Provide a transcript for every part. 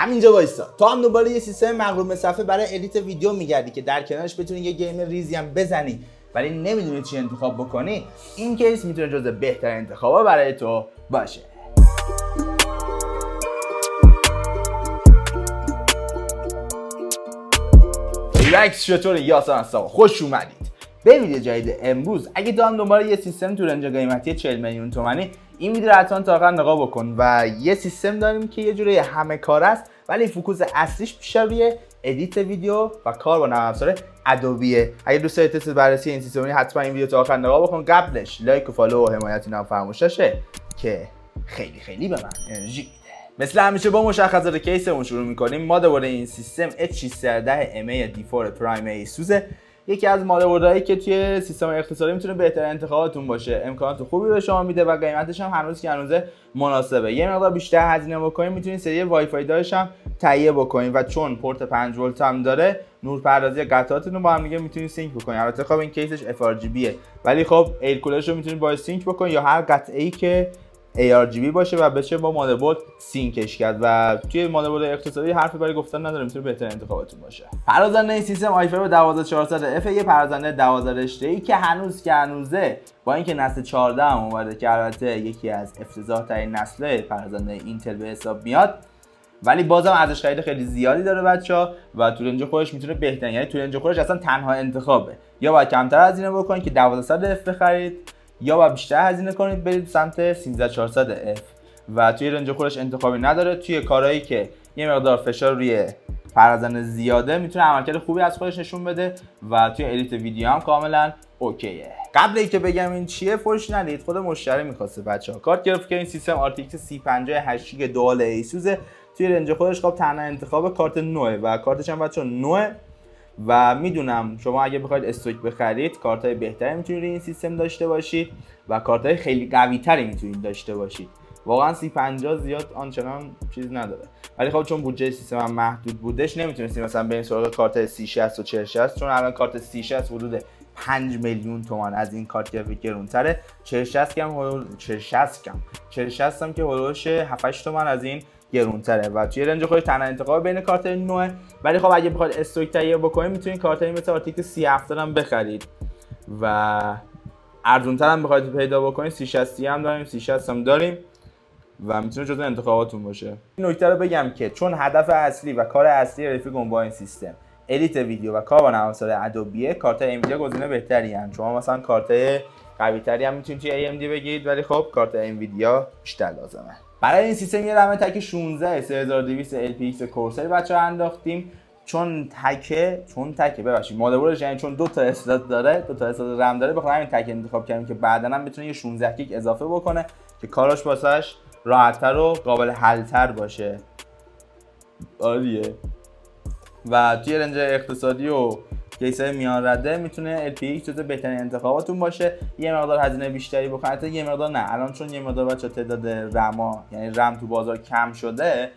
همینجا وایسا. تو هم دنبال یه سیستم مقرون صفحه برای ادیت ویدیو میگردی که در کنارش بتونی یه گیم ریزی هم بزنی ولی نمیدونی چی انتخاب بکنی؟ این کیس میتونه جزو بهترین انتخابا برای تو باشه. ریلکس چطوره؟ یاسر هستم. خوش اومدید به ویدیو جدید امروز. اگه تو هم دنبال یه سیستم تو رنج قیمتی 40 میلیون تومانی، این ویدیو رو حتما تا آخر نگاه بکن. و یه سیستم داریم که یه جوری همه کار است ولی فوکوس اصلیش بیشتر روی ادیت ویدیو و کار با نرم افزار ادوبیه. اگه دوست داری تست بررسی این سیستم حتما این ویدیو تا آخر نگاه بکن. قبلش لایک و فالو و حمایت اینا فراموش نشه که خیلی به من انرژی میده. مثل همیشه با مشخصات کیسمون شروع میکنیم. مادربرد این سیستم H610 MA D4 پرایم ASUS، یکی از مادربردهایی که توی سیستم اقتصادی میتونه بهترین انتخاباتون باشه. امکانات خوبی به شما میده و قیمتش هم هنوز که هنوز مناسبه. یه مقدار بیشتر هزینه بکنید میتونید سری وای فای دارش هم تهیه بکنید و چون پورت 5 ولت هم داره، نورپردازی قطعاتتون رو با هم دیگه میتونید سینک بکنید. البته خب این کیسش FRGB ولی خب ایر کولرش رو میتونید با سینک بکنید یا هر قطعه‌ای که ARGB باشه و بشه با مادربرد سینکش کرد. و توی مادربرد اقتصادی حرفی برای گفتن نداره، میتونه بهترین انتخابتون باشه. پرازنده این سیستم i5 12400F، یه پرازنده 12 رشته‌ای که هنوزه با اینکه نسل 14 هم اومده که البته یکی از افتضاح ترین نسل پرازنده اینتل به حساب میاد، ولی بازم ارزش خرید خیلی زیادی داره بچه‌ها و تو رنج خودش میتونه بهترین، یعنی تو رنج خودش اصلا تنها انتخابه. یا باید کمتر هزینه بکنید که 1200F بخرید یا باید بیشتر هزینه کنید برید سمت 13400F و توی رنج خودش انتخابی نداره. توی کارهایی که یه مقدار فشار روی پرازنده زیاده میتونه عملکرد خوبی از خودش نشون بده و توی ادیت ویدیو هم کاملا اوکیه. قبل اینکه بگم این چیه فوش ندید، خود مشتری میخواسته بچه‌ها. کارت گرافیک این سیستم RTX 3050 8 GB دوال ASUS. توی رنج خودش خب تنها انتخاب کارت نوعه و کارتش هم بچه‌ها نوعه و میدونم شما اگه بخواید استوک بخرید کارت‌های بهتری میتونید این سیستم داشته باشید و کارت‌های خیلی قوی‌تری میتونید داشته باشید. واقعا 3050 زیاد آنچنان چیز نداره ولی خب چون بودجه سیستم هم محدود بودش نمیتونستیم مثلا بریم سراغ کارت 3060 و 4060 چون الان کارت 3060 حدود 5 میلیون تومان از این کارت گرافیک گرونتره. 4060 هم که حدودش 7 8 تومان از این گرونتره و توی رنج خودش تنها انتخاب بین کارت نوعه. ولی خب اگه بخواید استوک تهیه بکنید میتونید کارتایی مثل RTX 3070 هم بخرید و ارزون‌تر هم بخواید پیدا بکنید 3060 هم داریم، 3060 هم داریم و میتونه جزو انتخاباتون باشه. این نکته رو بگم که چون هدف اصلی و کار اصلی رفیقم با این سیستم ادیت ویدیو و کار با نرم افزار ادوبیه، کارت انویدیا گزینه بهتری ان. شما مثلا کارت قوی‌تری هم میتونید توی AMD بگیرید ولی خب کارت انویدیا بیشتر لازمه. برای این سیستم یه رم تک 16 3200 LPX کورسر بچه‌ها انداختیم چون تکه ببخشید مادربردش، یعنی چون دو تا اسلات داره، دو تا اسلات رم داره، بخاطر همین تک انتخاب کردیم که بعداً هم بتونه یه 16 گیگ اضافه بکنه که کاراش واسش راحت‌تر و قابل حل‌تر باشه. آریه و توی رنج اقتصادی و کیسای میان رده میتونه LPX جزو بهترین انتخاباتون باشه. یه مقدار هزینه بیشتری بکنید، حتی یه مقدار نه، الان چون یه مقدار بچا تعداد رما یعنی رم تو بازار کم شده،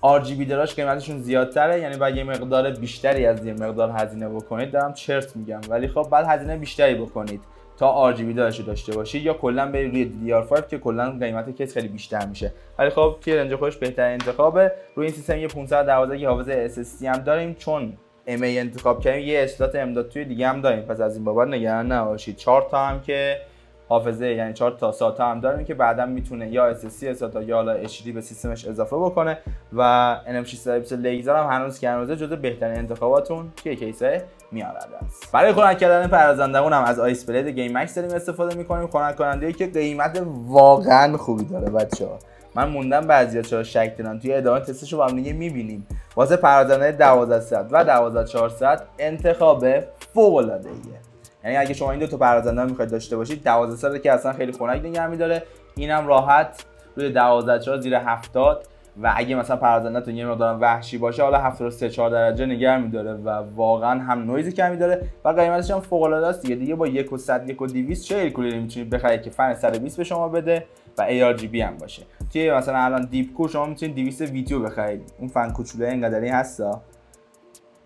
RGB دراش قیمتشون زیادتره، یعنی باید یه مقدار بیشتری از یه مقدار هزینه بکنید. دارم چرت میگم ولی خب بعد هزینه بیشتری بکنید تا RGB دارش داشته باشید یا کلا برید روی DDR5 که کلا قیمت کیس خیلی بیشتر میشه. ولی خب توی رنج خودش بهترین انتخابه. روی این سیستم یه 512 گیگ حافظه SSD هم داریم چون MA انتخاب کردیم، یه اسلات M.2 دیگه هم داریم، پس از این بابت نگران نباشید. 4 تا هم که حافظه یعنی 4 تا SATA هم داریم که بعدا میتونه یا SSD SATA یا حالا HD به سیستمش اضافه بکنه و NM620 لیزر هم هنوز که هنوزه جزو بهترین انتخاباتون توی کیسه میارده است. برای خنک کردن پرازندمون هم از آیس پلید گیم مکس داریم استفاده میکنیم. خنک کننده‌ای که قیمت واقعا خوبی داره بچه‌ها. من موندم بعضیا چرا شک دارن، توی ادامه تستشو با هم دیگه میبینیم. واسه پرازنده 12100 و 12400 انتخاب فوق العاده ایه. یعنی اگه شما این دو تا پرازنده میخواید داشته باشید، 12000 که اصلا خیلی خنک نگه می‌داره، اینم راحت روی 12400 زیر 70 و اگه مثلا پرازنده‌تون یه مقدار وحشی باشه حالا 73 درجه نگه می‌داره و واقعا هم نویزی کمی داره و قیمتش هم فوق العاده است دیگه با 1100 1200 چه ایر کولری میتونید بخرید که فن 120 به شما بده و ARGB هم باشه. توی مثلا الان دیپ کور شما میتونید 200 ویدیو بخرید، اون فن کوچولو اینقدری هستا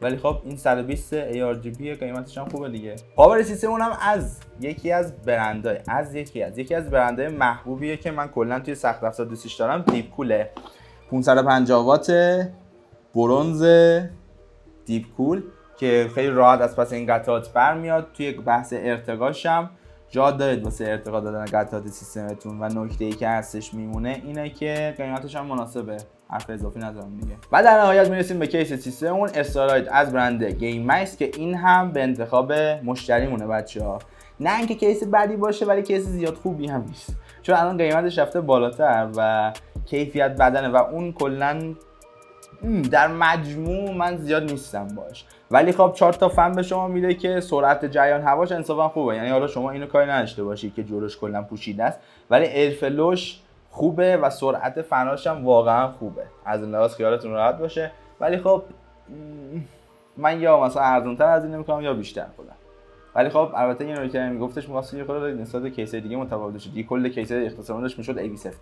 ولی خب این 120 ARGB قیمتش هم خوبه دیگه. پاور سیستمون هم از یکی از برندهای محبوبیه که من کلا توی سخت افزار دوستش دارم، دیپ کوله. 550 وات برنز دیپ کول که خیلی راحت از پس این قطعات برمیاد. توی بحث ارتقاش هم جا دارید واسه ارتقا دادن قطعات سیستمتون و نکته‌ای که هستش میمونه اینه که قیمتش هم مناسبه، حرف اضافی ندارم دیگه. و در نهایت میرسیم به کیس سیستممون استاراید از برند گیم مکس که این هم به انتخاب مشتریمونه بچه‌ها. نه اینکه کیس بدی باشه ولی کیس زیاد خوبی هم نیست، چون الان قیمتش رفته بالاتر و کیفیت بدنه و اون کلا در مجموع من زیاد نیستم باش. ولی خب 4 تا فن به شما میده که سرعت جریان هواش انصافا خوبه، یعنی حالا شما اینو کاری نداشته باشید که جلوش کلا پوشیده است ولی ایرفلوش خوبه و سرعت فناش هم واقعا خوبه، از این لحاظ خیالتون راحت باشه. ولی خب من یا مثلا ارزان‌تر از این میکنم یا بیشتر خودم. ولی خب البته این رو که میگفتش می‌خواست یه خورده نسبت به کیس‌های دیگه متفاوت بشه. دیگه کل کیس‌های اختصاصش میشد ایوی سفت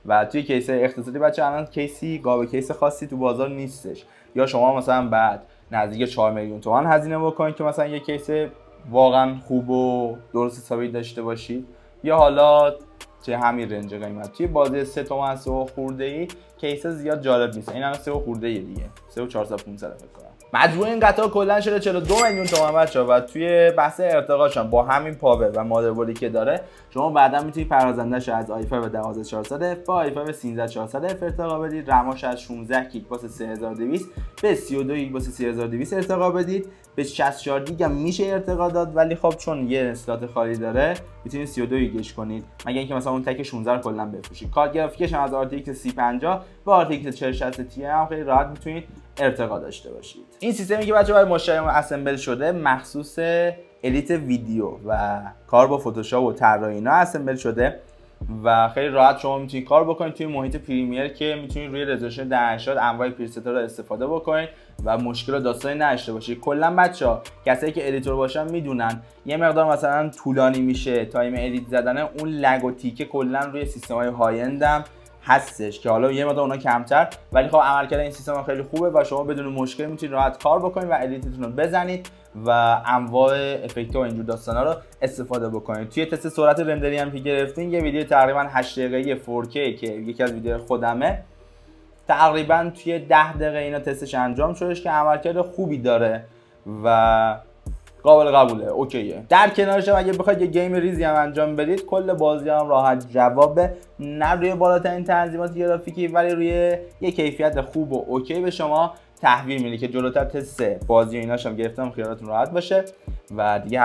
و توی کیس‌های اختصاصی بچه الان کیسی قاب کیس خاصی تو بازار نیستش. یا شما مثلا بعد نزدیک 4 میلیون تومان هزینه بکنید که مثلا یه کیس واقعا خوب و درست حسابی داشته باشید، یا حالا چه همین رنج قیمت توی بازی 3 تومن 3 خورده‌ای کیس زیاد جالب نیست. این الان 3 خورده‌ای دیگه 3400 500 فکر کنم. مجموع این قطعه کلا شده 42 میلیون تومان بچه‌ها و توی بحث ارتقاش هم با همین پاور و مادربردی که داره شما بعدا میتونید پرازنده‌اش از i5 12400F با i5 13400F ارتقا بدید، رماش از 16 گیگ واسه 3200 به 32 گیگ واسه 3200 ارتقا بدید، به 64 گیگ هم میشه ارتقا داد ولی خب چون یه اسلات خالی داره میتونید 32 گیگش کنید مگر اینکه مثلا اون تک 16 رو کلا بفروشید. کارت گرافیکش هم از RTX 3050 با RTX 4060 Ti هم خیلی راحت میتونید ارتقا داشته باشید. این سیستمی که بچه‌ها برای مشتریمون اسمبل شده مخصوص الیت ویدیو و کار با فتوشاپ و طراحی اینا اسمبل شده و خیلی راحت شما میتونید کار بکنید توی محیط پریمیر که میتونید روی رزولوشن 1080 انواع پریست رو استفاده بکنید و مشکل و داستانی نداشته باشید. کلا بچه‌ها کسایی که ادیتور باشن میدونن یه مقدار مثلا طولانی میشه تایم ادیت زدن، اون لگ و تیکه کلا روی سیستم‌های های اند هم هستش که حالا یه مقدار اونا کمتر ولی خب عملکرد این سیستم خیلی خوبه و شما بدون مشکل میتونید راحت کار بکنید و ادیتتون رو بزنید و انواع افکت و اینجور داستانا رو استفاده بکنید. توی تست سرعت رندری هم که گرفتین یه ویدیو تقریبا 8 دقیقه‌ای 4K که یکی از ویدیوهای خودمه تقریبا توی 10 دقیقه اینا تستش انجام شدش که عملکرد خوبی داره و قابل قبوله، اوکیه. در کنارش اگه بخواید یه گیم ریزی هم انجام بدید کل بازی هم راحت جوابه، نه روی بالاترین تنظیمات گرافیکی ولی روی یه کیفیت خوب و اوکی به شما تحویل میده که جلوتر تست بازی ایناش هم گرفتم خیالتون راحت باشه و دیگه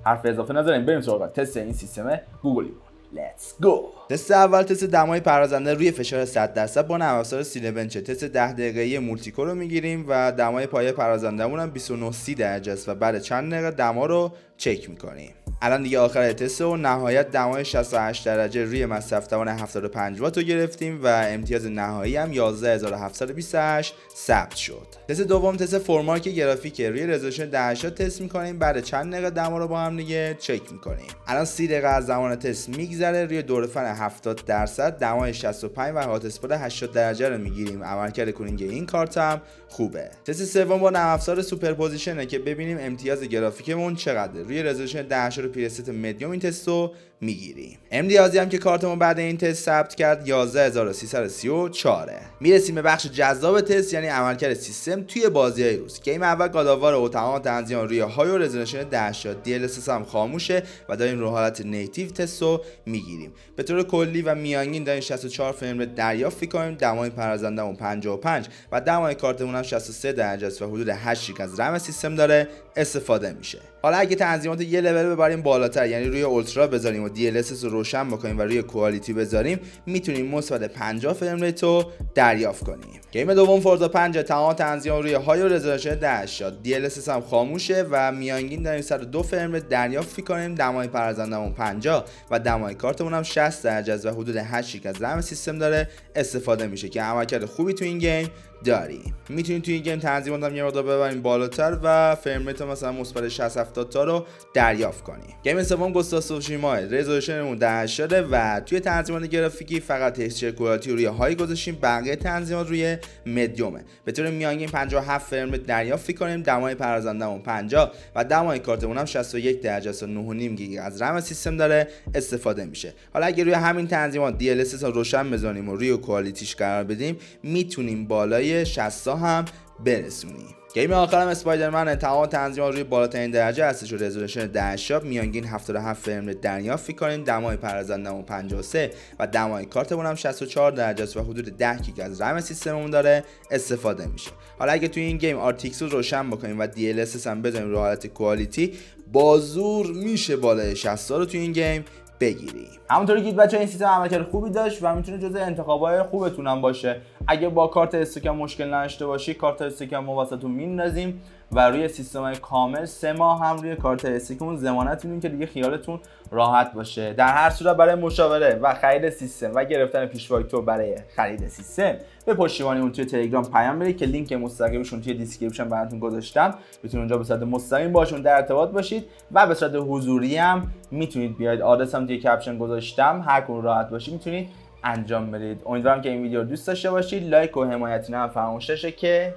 حرف اضافه نذاریم بریم سراغ تست این سیستم گوگلی. Let's go. تست اول تست دمای پرازنده روی فشار 100% با نرم افزار سیلبنچ. تست 10 دقیقه‌ای مولتیکور رو میگیریم و دمای پایه پرازنده‌مون هم 29 درجه است و بعد چند دقیقه دما رو چک می‌کنیم. الان دیگه آخر تست و نهایت دمای 68 درجه روی مصرف توان 75 وات رو گرفتیم و امتیاز نهایی هم 11728 ثبت شد. تست دوم تست فرمارک گرافیک روی رزولوشن 1080 تست می‌کنیم، بعد چند دقیقه دما رو با هم دیگه چک می‌کنیم. الان 30 دقیقه از زمان تست میگذره، روی دور فن 70% دمای 65 و هات اسپات 80 درجه رو میگیریم. عملکرد کولینگ این کارت هم خوبه. تست سوم با نرم افزار سوپرپوزیشنه که ببینیم امتیاز گرافیکمون چقدره. روی رزولوشن 1080 پریست مدیوم این تست رو میگیریم. امتیازی هم که کارتمون بعد این تست ثبت کرد 11334. میرسیم به بخش جذاب تست یعنی عملکرد سیستم توی بازی‌های روز. گیم اول گاداوار و تمام تنظیم روی های و رزولوشن 1080 DLSS هم خاموشه و داریم رو حالت نیتیو تست رو میگیریم. به طور کلی و میانگین داریم 64 فریم ریت دریافت می‌کنیم، دمای پرازنده‌مون 55 و دمای کارتمون هم 63 درجه است و حدود 8 گیگ از رم سیستم داره استفاده میشه. حالا اگه تنظیمات یه لول ببریم بالاتر یعنی روی اولترا بذاریم و DLSS رو روشن بکنیم و روی کوالیتی بذاریم میتونیم مثبت 50 فریم ریت رو دریافت کنیم. گیم دوم فورزا 5 تمام تنظیمات روی های و رزولوشن 1080 DLSS هم خاموشه و میانگین داریم 102 فریم ریت دریافت می‌کنیم، دمای پرازنده‌مون 50 و دمای کارتمون هم 60 درجه است و حدود 8 گیگ از رم سیستم داره استفاده میشه که عملکرد خوبی تو این گیم داریم. میتونید توی این گیم تنظیمات هم یه مقدار ببریم بالاتر و فریم ریت مثلا مثبت 60 70 تا رو دریافت کنیم. گیم سوم گوست آف تسوشیما، رزولوشنمون 1080 و توی تنظیمات گرافیکی فقط تکسچر کوالیتی روی های گذاشتیم، بقیه تنظیمات روی مدیومه. به طور میانگین 57 فریم ریت دریافت کنیم، دمای پردازندمون 50 و دمای کارتمون هم 61 درجه است و 9.5 گیگ از رم سیستم داره استفاده میشه. حالا اگه روی همین تنظیمات DLSS رو روشن بزنیم و روی کوالیتیش قرار بدیم میتونیم بالای 60 هم برسونیم. گیم آخرم اسپایدرمن، تمام تنظیمات روی بالاترین درجه هستش و رزولوشن 1080 میانگین 77 فریم ریت دریافت کنیم، دمای پردازندمون 53 و دمای کارتمون هم 64 درجه است و حدود 10 گیگ از رم سیستممون داره استفاده میشه. حالا اگه توی این گیم RTX رو روشن بکنیم و DLSS هم بزنیم رو حالت کوالیتی، با زور میشه بالای 60 رو توی این گیم بگیریم. همونطوری که بچه‌ها این سیستم عملکرد خوبی داشت و میتونه جزء انتخابای خوبتون هم باشه. اگه با کارت استوکم مشکل نداشته باشی، کارت استوکم ما واسهتون میندازیم و روی سیستم‌های کامل 3 ماه هم روی کارت استوکمون ضمانت میدیم که دیگه خیالتون راحت باشه. در هر صورت برای مشاوره و خرید سیستم و گرفتن پیش‌واکتور برای خرید سیستم به پشتیبانیمون توی تلگرام پیام بدید که لینک مستقیمشون توی دیسکریپشن براتون گذاشتم. میتونید اونجا به صورت مستقیم باشون در ارتباط باشید و به صورت حضوری هم میتونید بیاید. آدرسم توی کپشن گذاشتم، هر کدوم راحت باشید میتونید انجام بدید. امیدوارم که این ویدیو رو دوست داشته باشید. لایک و حمایتی هم فراموش نشه که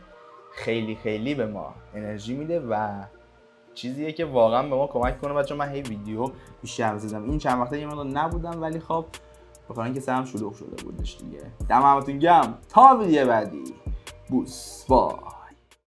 خیلی خیلی به ما انرژی میده و چیزیه که واقعا به ما کمک کنه. بچه‌ها من هی ویدیو بیشتر بزنم، این چند وقته یه مقدار نبودم ولی خب بخاطر اینکه سرم شلوغ شده بودش دیگه. دم همتون گرم تا ویدیو بعدی. بوس با